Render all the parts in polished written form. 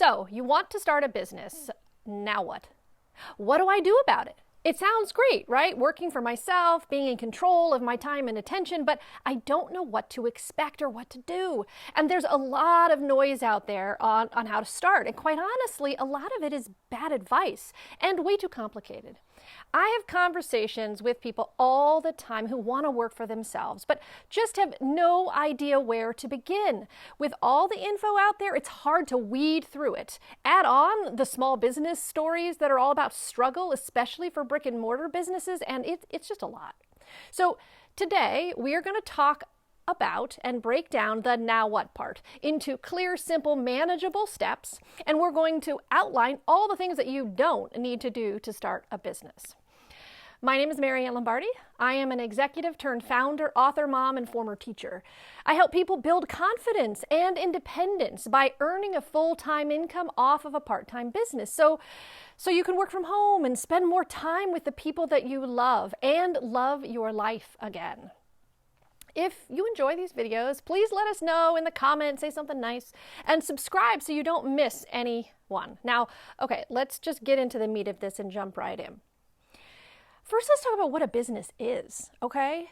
So, you want to start a business. Now what? What do I do about it? It sounds great, right? Working for myself, being in control of my time and attention, but I don't know what to expect or what to do. And there's a lot of noise out there on how to start. And quite honestly, a lot of it is bad advice and way too complicated. I have conversations with people all the time who want to work for themselves, but just have no idea where to begin. With all the info out there, it's hard to weed through it. Add on the small business stories that are all about struggle, especially for brick and mortar businesses, and it's just a lot. So today we are going to talk about and break down the now what part into clear, simple, manageable steps, and we're going to outline all the things that you don't need to do to start a business. My name is Mary Ann Lombardi. I am an executive turned founder, author, mom, and former teacher. I help people build confidence and independence by earning a full-time income off of a part-time business. So you can work from home and spend more time with the people that you love and love your life again. If you enjoy these videos, please let us know in the comments, say something nice, and subscribe so you don't miss any one. Now, okay, let's just get into the meat of this and jump right in. First, let's talk about what a business is, okay?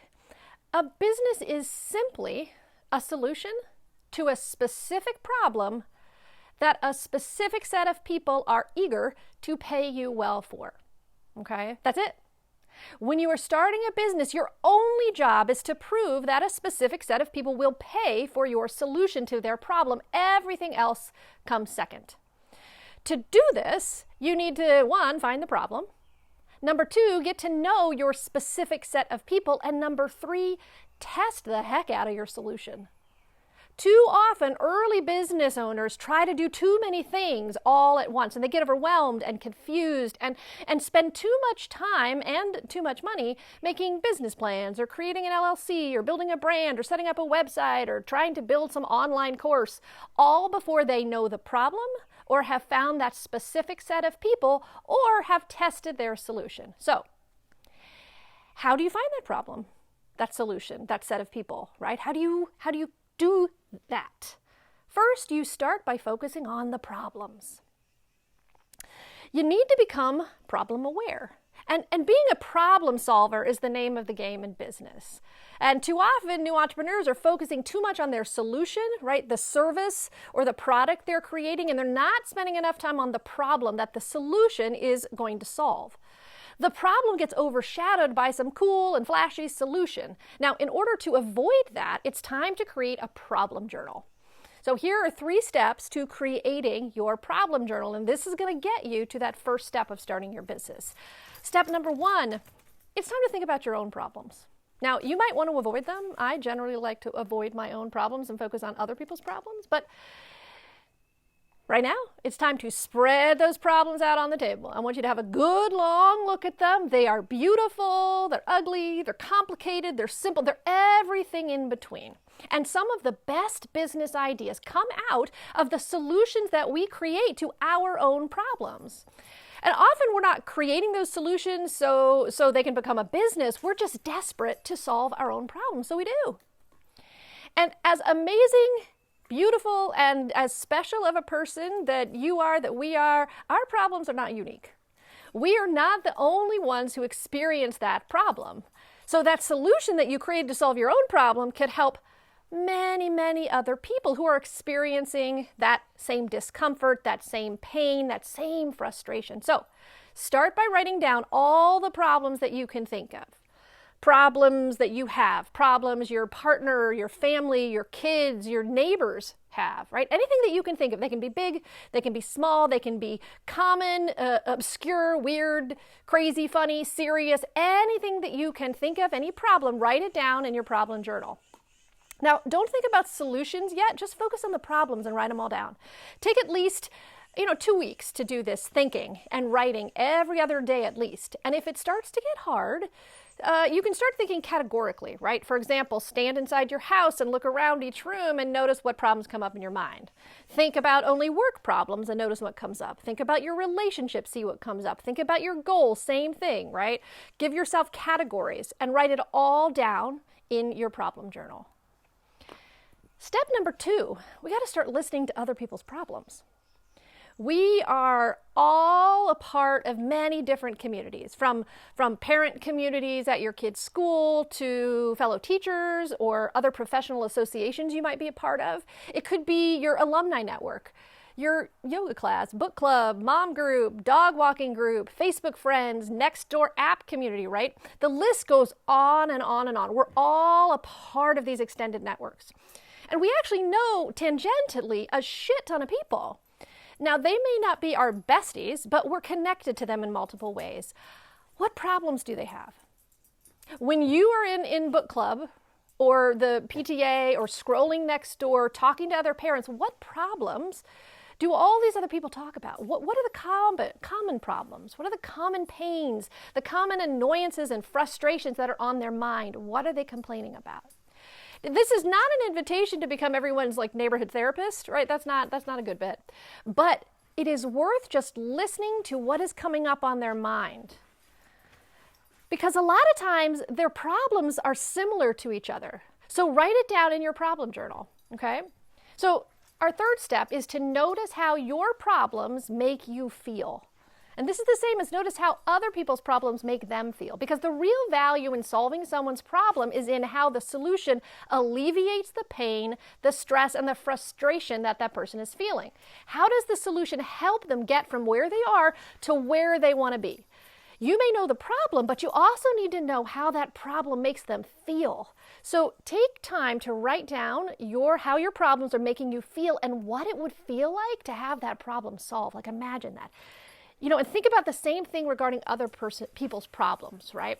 A business is simply a solution to a specific problem that a specific set of people are eager to pay you well for, okay? That's it. When you are starting a business, your only job is to prove that a specific set of people will pay for your solution to their problem. Everything else comes second. To do this, you need to, 1, find the problem. Number 2, get to know your specific set of people. And number 3, test the heck out of your solution. Too often, early business owners try to do too many things all at once, and they get overwhelmed and confused and spend too much time and too much money making business plans or creating an LLC or building a brand or setting up a website or trying to build some online course, all before they know the problem or have found that specific set of people or have tested their solution. So, how do you find that problem, that solution, that set of people, right? How do you do that? First, you start by focusing on the problems. You need to become problem aware. And being a problem solver is the name of the game in business. And too often, new entrepreneurs are focusing too much on their solution, right? The service or the product they're creating, and they're not spending enough time on the problem that the solution is going to solve. The problem gets overshadowed by some cool and flashy solution. Now, in order to avoid that, it's time to create a problem journal. So here are 3 steps to creating your problem journal, and this is going to get you to that first step of starting your business. Step number 1, it's time to think about your own problems. Now, you might want to avoid them. I generally like to avoid my own problems and focus on other people's problems, but right now, it's time to spread those problems out on the table. I want you to have a good long look at them. They are beautiful, they're ugly, they're complicated, they're simple, they're everything in between. And some of the best business ideas come out of the solutions that we create to our own problems. And often we're not creating those solutions so they can become a business. We're just desperate to solve our own problems, so we do. And as amazing, beautiful, and as special of a person that you are, that we are, our problems are not unique. We are not the only ones who experience that problem. So that solution that you created to solve your own problem could help many, many other people who are experiencing that same discomfort, that same pain, that same frustration. So start by writing down all the problems that you can think of. Problems that you have, problems your partner, your family, your kids, your neighbors have, right? Anything that you can think of. They can be big, they can be small, they can be common, obscure, weird, crazy, funny, serious, anything that you can think of, any problem, write it down in your problem journal. Now, don't think about solutions yet, just focus on the problems and write them all down. Take at least 2 weeks to do this thinking and writing every other day at least. And if it starts to get hard, you can start thinking categorically, right? For example, stand inside your house and look around each room and notice what problems come up in your mind. Think about only work problems and notice what comes up. Think about your relationship, see what comes up. Think about your goals, same thing, right? Give yourself categories and write it all down in your problem journal. Step number 2, we got to start listening to other people's problems. We are all a part of many different communities, from parent communities at your kid's school to fellow teachers or other professional associations you might be a part of. It could be your alumni network, your yoga class, book club, mom group, dog walking group, Facebook friends, Nextdoor app community, right? The list goes on and on and on. We're all a part of these extended networks. And we actually know tangentially a shit ton of people. Now, they may not be our besties, but we're connected to them in multiple ways. What problems do they have? When you are in book club or the PTA or scrolling Nextdoor, talking to other parents, what problems do all these other people talk about? What are the common problems? What are the common pains, the common annoyances and frustrations that are on their mind? What are they complaining about? This is not an invitation to become everyone's like neighborhood therapist, right? That's not a good bit. But it is worth just listening to what is coming up on their mind. Because a lot of times their problems are similar to each other. So write it down in your problem journal, okay? So our third step is to notice how your problems make you feel. And this is the same as notice how other people's problems make them feel. Because the real value in solving someone's problem is in how the solution alleviates the pain, the stress, and the frustration that that person is feeling. How does the solution help them get from where they are to where they want to be? You may know the problem, but you also need to know how that problem makes them feel. So take time to write down how your problems are making you feel and what it would feel like to have that problem solved. Like imagine that. And think about the same thing regarding other people's problems, right?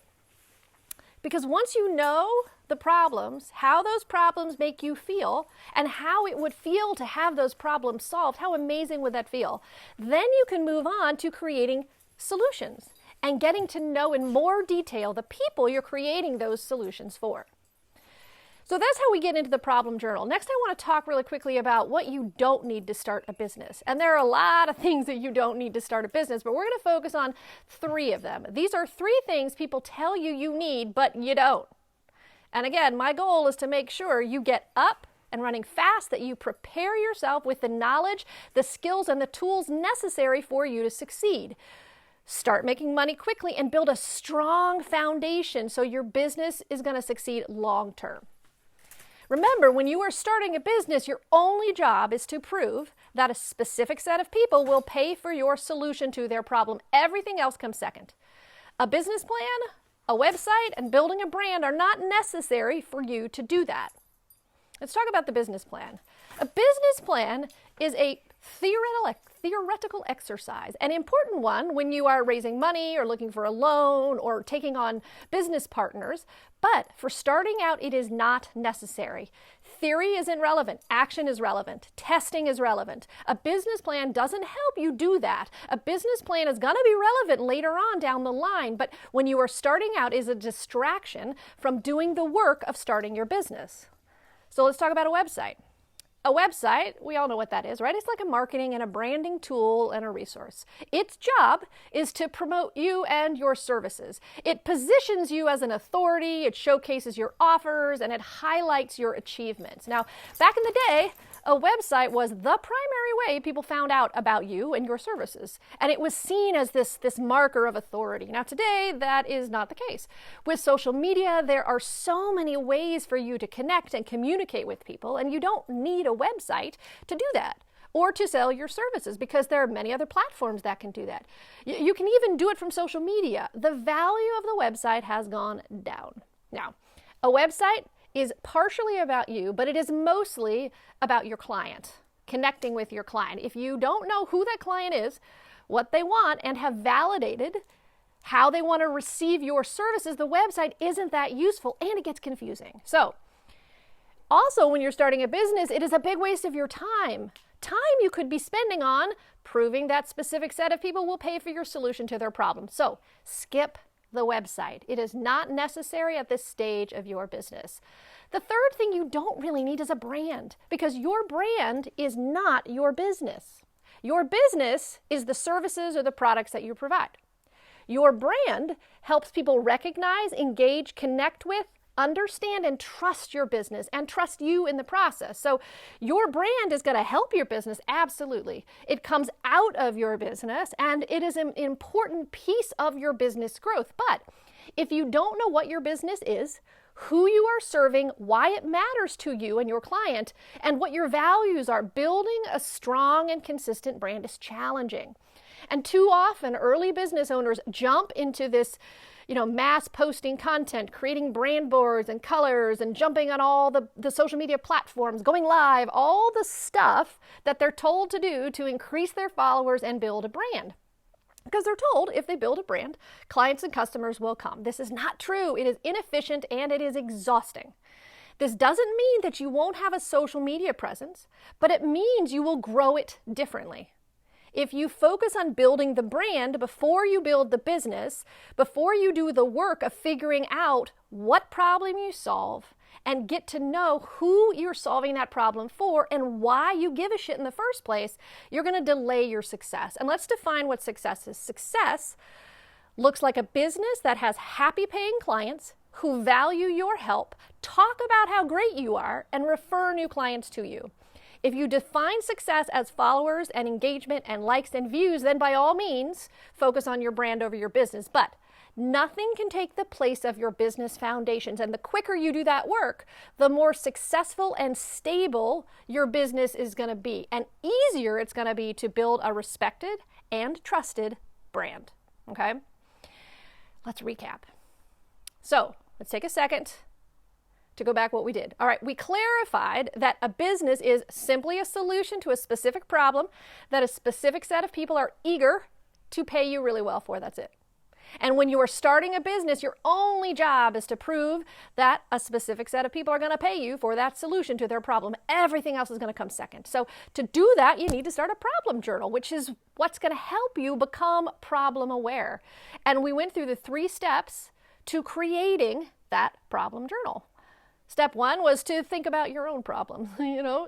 Because once you know the problems, how those problems make you feel, and how it would feel to have those problems solved, how amazing would that feel? Then you can move on to creating solutions and getting to know in more detail the people you're creating those solutions for. So that's how we get into the problem journal. Next, I want to talk really quickly about what you don't need to start a business. And there are a lot of things that you don't need to start a business, but we're going to focus on 3 of them. These are 3 things people tell you need, but you don't. And again, my goal is to make sure you get up and running fast, that you prepare yourself with the knowledge, the skills, and the tools necessary for you to succeed. Start making money quickly and build a strong foundation so your business is going to succeed long term. Remember, when you are starting a business, your only job is to prove that a specific set of people will pay for your solution to their problem. Everything else comes second. A business plan, a website, and building a brand are not necessary for you to do that. Let's talk about the business plan. A business plan is a theoretical exercise, an important one when you are raising money or looking for a loan or taking on business partners. But for starting out, it is not necessary. Theory isn't relevant. Action is relevant. Testing is relevant. A business plan doesn't help you do that. A business plan is going to be relevant later on down the line, but when you are starting out, is a distraction from doing the work of starting your business. So let's talk about a website. A website, we all know what that is, right? It's like a marketing and a branding tool and a resource. Its job is to promote you and your services. It positions you as an authority, it showcases your offers, and it highlights your achievements. Now, back in the day, a website was the primary way people found out about you and your services. And it was seen as this marker of authority. Now, today, that is not the case. With social media, there are so many ways for you to connect and communicate with people, and you don't need a website to do that or to sell your services, because there are many other platforms that can do that. You can even do it from social media. The value of the website has gone down. Now, a website is partially about you, but it is mostly about your client, connecting with your client. If you don't know who that client is, what they want, and have validated how they want to receive your services, the website isn't that useful, and it gets confusing. So, also, when you're starting a business, it is a big waste of your time. Time you could be spending on proving that specific set of people will pay for your solution to their problem. So, skip the website. It is not necessary at this stage of your business. The third thing you don't really need is a brand, because your brand is not your business. Your business is the services or the products that you provide. Your brand helps people recognize, engage, connect with, understand and trust your business and trust you in the process. So your brand is going to help your business, absolutely. It comes out of your business and it is an important piece of your business growth. But if you don't know what your business is, who you are serving, why it matters to you and your client, and what your values are, building a strong and consistent brand is challenging. And too often, early business owners jump into this, mass posting content, creating brand boards and colors and jumping on all the social media platforms, going live, all the stuff that they're told to do to increase their followers and build a brand. Because they're told if they build a brand, clients and customers will come. This is not true. It is inefficient and it is exhausting. This doesn't mean that you won't have a social media presence, but it means you will grow it differently. If you focus on building the brand before you build the business, before you do the work of figuring out what problem you solve and get to know who you're solving that problem for and why you give a shit in the first place, you're going to delay your success. And let's define what success is. Success looks like a business that has happy paying clients who value your help, talk about how great you are, and refer new clients to you. If you define success as followers and engagement and likes and views, then by all means, focus on your brand over your business. But nothing can take the place of your business foundations. And the quicker you do that work, the more successful and stable your business is going to be. And easier it's going to be to build a respected and trusted brand. Okay? Let's recap. So let's take a second to go back what we did. All right, we clarified that a business is simply a solution to a specific problem that a specific set of people are eager to pay you really well for. That's it. And when you are starting a business, your only job is to prove that a specific set of people are going to pay you for that solution to their problem. Everything else is going to come second. So to do that, you need to start a problem journal, which is what's going to help you become problem aware. And we went through the 3 steps to creating that problem journal. Step 1 was to think about your own problems,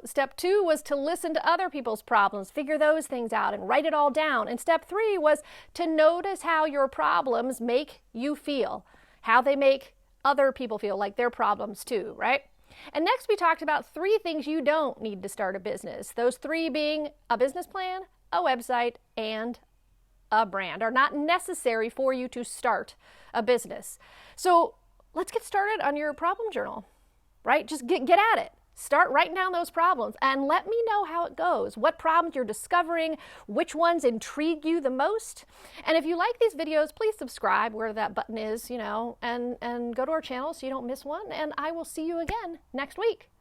Step 2 was to listen to other people's problems, figure those things out and write it all down. And step 3 was to notice how your problems make you feel, how they make other people feel like their problems too, right? And next we talked about 3 things you don't need to start a business. Those 3 being a business plan, a website, and a brand are not necessary for you to start a business. So let's get started on your problem journal. Right? Just get at it. Start writing down those problems and let me know how it goes, what problems you're discovering, which ones intrigue you the most. And if you like these videos, please subscribe where that button is, and go to our channel so you don't miss one. And I will see you again next week.